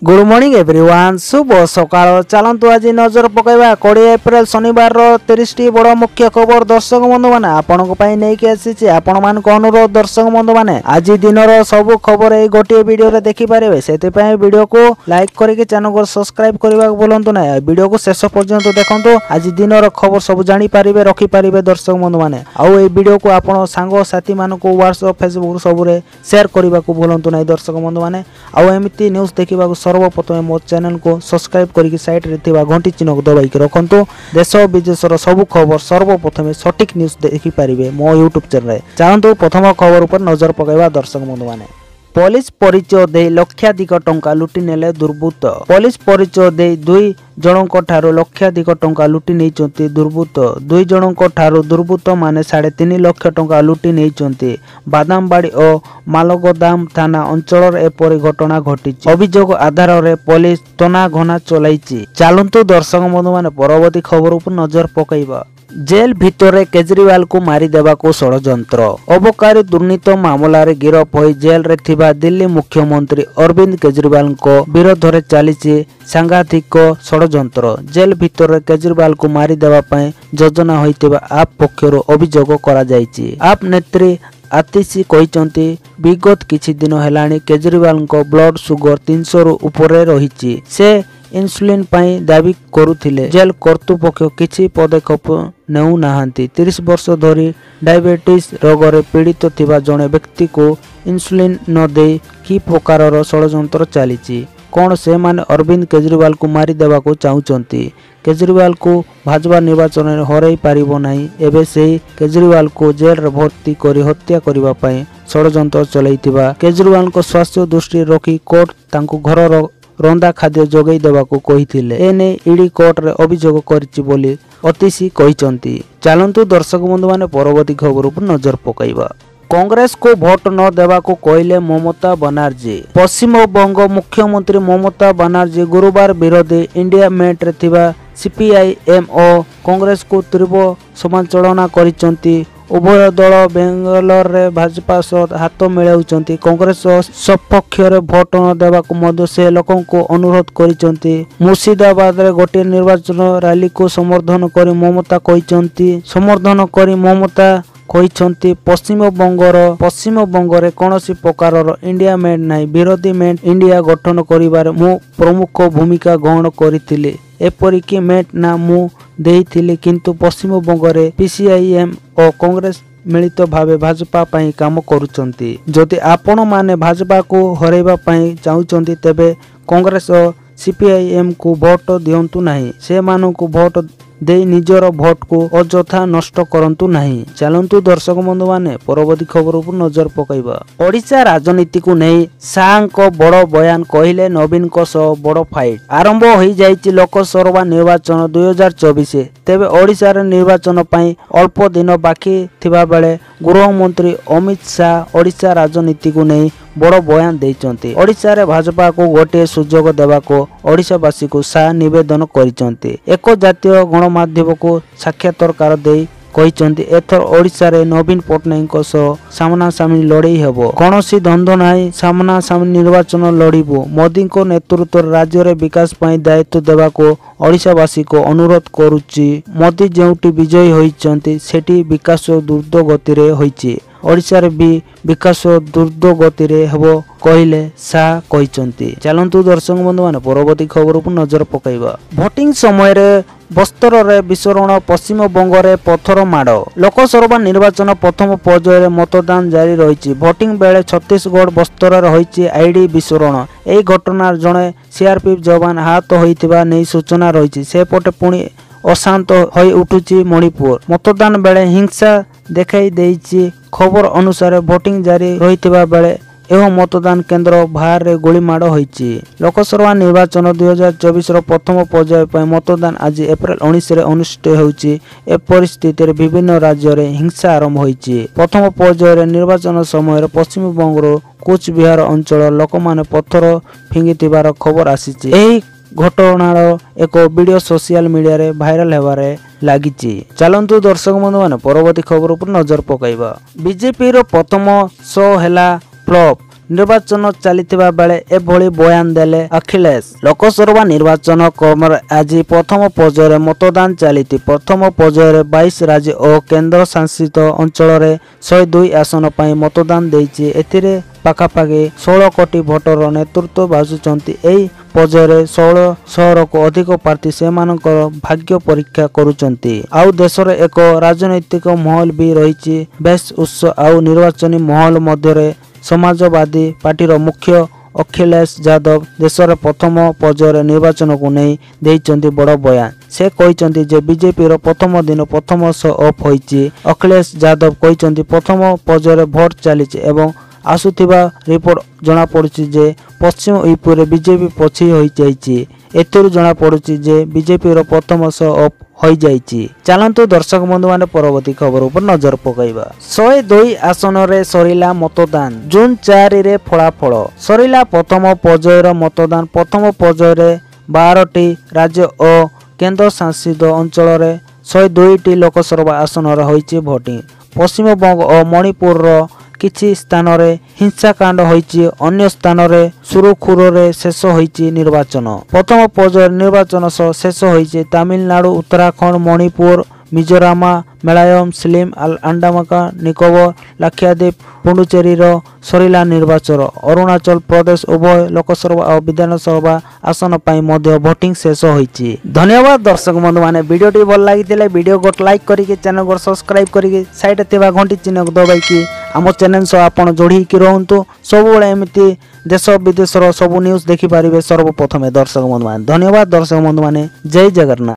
Good morning everyone शुभ सकाळ चलतु आज नजर पकड़ा 20 एप्रिल शनिवार 30 बड़ मुख्य खबर दर्शक बंधु मैंने आपण मान अनुरोध दर्शक बंधु मैंने आज दिन सब खबर यही गोटे वीडियो रे देखि पारे से वीडियो को लाइक करके चैनल को सब्सक्राइब करने भूलु ना वीडियो को शेष पर्यंत देखो आज दिन खबर सब जानी पारे रखि पारे दर्शक बंधु मैंने आउ वीडियो को आपण सांग साथी मान को व्हाट्सएप फेसबुक सब शेयर करने को भूलु ना दर्शक बंधु मैंने आउ एमती न्यूज देखा सर्वप्रथम मो चैनल को सब्सक्राइब करके साइड रे थिबा घंटी चिन्ह को दबाई के रखंतु देश विदेशर सब खबर सर्वप्रथम सटीक न्यूज देखि पारिबे मो यूट्यूब चैनल रे चाहंतु प्रथम खबर ऊपर नजर पकाइबा दर्शक बंधु माने पुलिस परिचय दे लक्षाधिक टंका लुटि नेले दुर्बृत्त पुलिस परिचय दे दुई जनक ठारो लक्षाधिक टंका लुटि नेइचंती दुर्बृत्त दुई जनक ठारो दुर्बृत्त माने 3.5 लाख टंका लुटि नेइचंती बादामबाड़ी और मालगोदाम थाना अंचल एपरी घटना घटी अभियोग आधार रे पुलिस तना घना चलाइछि चालंतु दर्शक बंधु माने परवर्ती खबर ऊपर नजर पकाइबा जेल भितरे केजरीवाल को मारी देवा को षड्यंत्र अबकारी दुर्नीति मामला रे गिरफ होई जेल रे थिबा दिल्ली मुख्यमंत्री अरविंद केजरीवाल को विरोध रे चालीछि सांघातिक षड्यंत्र जेल भितरे केजरीवाल को मारी देवा पई योजना होइतिबा आप पक्षरु अभियोग करा जायछि आप नेत्री आतिशी कहिचंती विगत किछि दिन हेलाणी केजरीवाल को ब्लड सुगर 300 रु ऊपर रहिछि से इन्सुलिन पाई दाबी करुथिले जेल कर्तृपक्ष किछि पदक्षेप नेउ नाहंती 30 वर्ष धरी डायबिटीज रोग रे पीड़ित थिबा जणे व्यक्ति को इन्सुलिन न दे कि प्रकारर षड्यंत्र चालीछि कोन से माने अरविंद केजरीवाल को मारी देवा को चाहुचंती केजरीवाल को भाजपा निर्वाचन रे हरई पारिबो नाही एबे सेही केजरीवाल को जेल रे भर्ती करी हत्या करिबा पई षड्यंत्र चलैतिबा केजरीवाल को स्वास्थ्य दृष्टि रखी कोर्ट तांको घर रंदा खाद्य जोगई देवा को कहिथिले एने ईडी कोर्ट रे अभियोग करिछि बोली अतिशी कहिचंती चालंतु दर्शक बंधु माने परवर्ती खबर ऊपर नजर पकाइबा कांग्रेस को वोट न देवा को कहले ममता बनर्जी पश्चिम बंग मुख्यमंत्री ममता बनर्जी गुरुवार विरोधी इंडिया मेट रे थिबा सीपीआईएम और कांग्रेस को तीव्र समालोचना करिसंती उभय दल बेंगलोर रे भाजपा सहित हाथ मिलाउचंती कांग्रेस सपक्ष रे वोट न देवा को मध्य से लोकों को अनुरोध करिसंती मुर्शिदाबाद रे गोटे निर्वाचन रैली को समर्थन करी ममता कहिसंती पश्चिम बंगरे कोनोसी प्रकारर इंडिया मेट नाही विरोधी मेट इंडिया गठन करिबार मु प्रमुख भूमिका ग्रहण करिथिले एपरिकी मेट ना मु देइथिले किंतु पश्चिम बंगरे पीसीआईएम और कांग्रेस मिलित भावे भाजपा पई काम करूचंती जदि आपण माने भाजपा को हरेबा पई चाहुचंती तेबे कांग्रेस और सीपीआईएम को वोट दियंतु नाही से मानु को वोट दे निजर भोट को अଯଥା नष्ट करंतु नहीं चलंतु दर्शक बंधु माने परवर्ती खबर ऊपर नजर पकाइबा ओडिशा राजनीति को नहीं शाह को बड़ बयान कहले नवीन को सह बड़ फाइट आरंभ होई जाइछि लोकसभा निर्वाचन 2024 तेबे ओडिशा रे निर्वाचन पई अल्प दिन बाकी थिबा बेले गृह मंत्री अमित शाह ओडिशा राजनीति को नहीं बड़ बयान देइचंती ओडिशा रे भाजपा को गोटे सुजोग देवा को ओडिशावासी को शाह निवेदन करिसंती एक जातीय गणमाध्यम को साक्षात्कार दे कहिसंती एथर ओडिशा रे नवीन पटनायक को सामना सामनी लड़ाई हेबो कोनोसी द्वंद्व नाही सामना सामनी निर्वाचन लड़िबो मोदी को नेतृत्व राज्य रे विकास पई दायित्व देवा को ओडिशावासी को अनुरोध करूची मोदी जेउटी विजयी होइचंती सेठी विकास द्रुत गति रे होइची ओडिशा रे भी विकास द्रुत गति रे हेबो कहले शाह कहिसंती चलंतु दर्शक बंधु माने परवर्ती खबर ऊपर नजर पकाइबा वोटिंग समय रे बस्तर रे विस्फोरण पश्चिम बंग रे पत्थर माड़ लोकसभा निर्वाचन प्रथम पर्याय रे मतदान जारी रहिछि वोटिंग बेले छत्तीसगढ़ बस्तर रे होइछि आईडी विस्फोरण एई घटना जणे सीआरपीएफ जवान हाथ होइतिबा नै सूचना रहिछि सेपटे पुणी अशांत होई उठुछि मणिपुर मतदान बेले हिंसा देखाई देइछि खबर अनुसार वोटिंग जारी रहितिबा बेले एवं मतदान केंद्र बाहर रे गोली माड़ होइछि लोकसभा निर्वाचन 2024 रो प्रथम पर्याय पय मतदान आज अप्रैल 19 रे अनुष्ठित होइछि ए परिस्थिति रे विभिन्न राज्य रे हिंसा आरंभ होइछि प्रथम पर्याय रे निर्वाचन समय रे पश्चिम बंग रो कूच बिहार अंचल लोक माने पत्थर फिंगितिबार खबर आसीछि एही घटनार एक वीडियो सोशल मीडिया रे भाइराल हेबारे लागिछि चलंतु दर्शक बंधु माने परवर्ती खबर ऊपर नजर पकाइबा बीजेपी रो प्रथम शो हेला फ्लॉप निर्वाचन चलिथिबा बेले एभली बयान देले अखिलेश। लोकसभा निर्वाचन क्रमरे आज प्रथम पर्यायर मतदान चलिथि। प्रथम पर्यायर 22 राज्य और केन्द्र शासित अंचल 102 आसन पर मतदान देइछि। एथिरे पाखापाखि 16 कोटी भोटर नेतृत्व बाजुचंती। एही पर्यायर 1600 को अधिक प्रार्थी सेमानकर भाग्य परीक्षा करुचंती। आउ देश रे एक राजनैतिक माहौल भी रही बेस उत्सव आउ निर्वाचनी माहौल मध्य समाजवादी पार्टीर मुख्य अखिलेश यादव देशर प्रथम पर्यायर निर्वाचन को नहीं देइचंती बड़ बयान। से कहते जे बीजेपी रो प्रथम दिन प्रथम शो ऑफ होइछि। अखिलेश यादव कहते प्रथम पर्यायर भोट चली एवं आसुथिबा रिपोर्ट जना पड़ुछि जे पश्चिम यूपी बीजेपी पछी होई जाइछि। एथुरु जना पड़ुछि जे बीजेपी रो प्रथम शो ऑफ होई जाइछि। चलंतु दर्शक बंधु माने परवर्ती खबर ऊपर नजर पकाइबा। 102 आसन रे सरिला मतदान। जून 4 रे फलाफल सरिला प्रथम पर्यायर मतदान। प्रथम पर्यायर 12टी राज्य और केन्द्र शासित अंचल 102टी लोकसभा आसन होइछि भोटिंग। पश्चिम बंग और मणिपुर रो किछि स्थान रे हिंसाकांड होइछि। अन्य स्थान रे सुरुखुरु रे शेष होइछि निर्वाचन। प्रथम पर्यायर निर्वाचन शेष होइछि तमिलनाडु, उत्तराखंड, मणिपुर, मिजोराम, मेलायम, स्लिम, अंडमान निकोबर, लक्षद्वीप, पुडुचेरी सरिला निर्वाचन। अरुणाचल प्रदेश उभय लोकसभा और विधानसभा आसन पर मध्य भोटिंग शेष होइछि। धन्यवाद दर्शक बंधु माने वीडियोटी भल लागितिले वीडियो को लाइक करिके चैनल को सब्सक्राइब करिके साइड थिबा घंटी चिन्ह को दबाइकी आम चैनल सह आपण जोड़ी की रहंतु। सब बेले एमिति देश विदेश सब न्यूज देखि पारिबे सर्वप्रथमे दर्शक बंधु माने। धन्यवाद दर्शक बंधु माने। जय जगन्नाथ।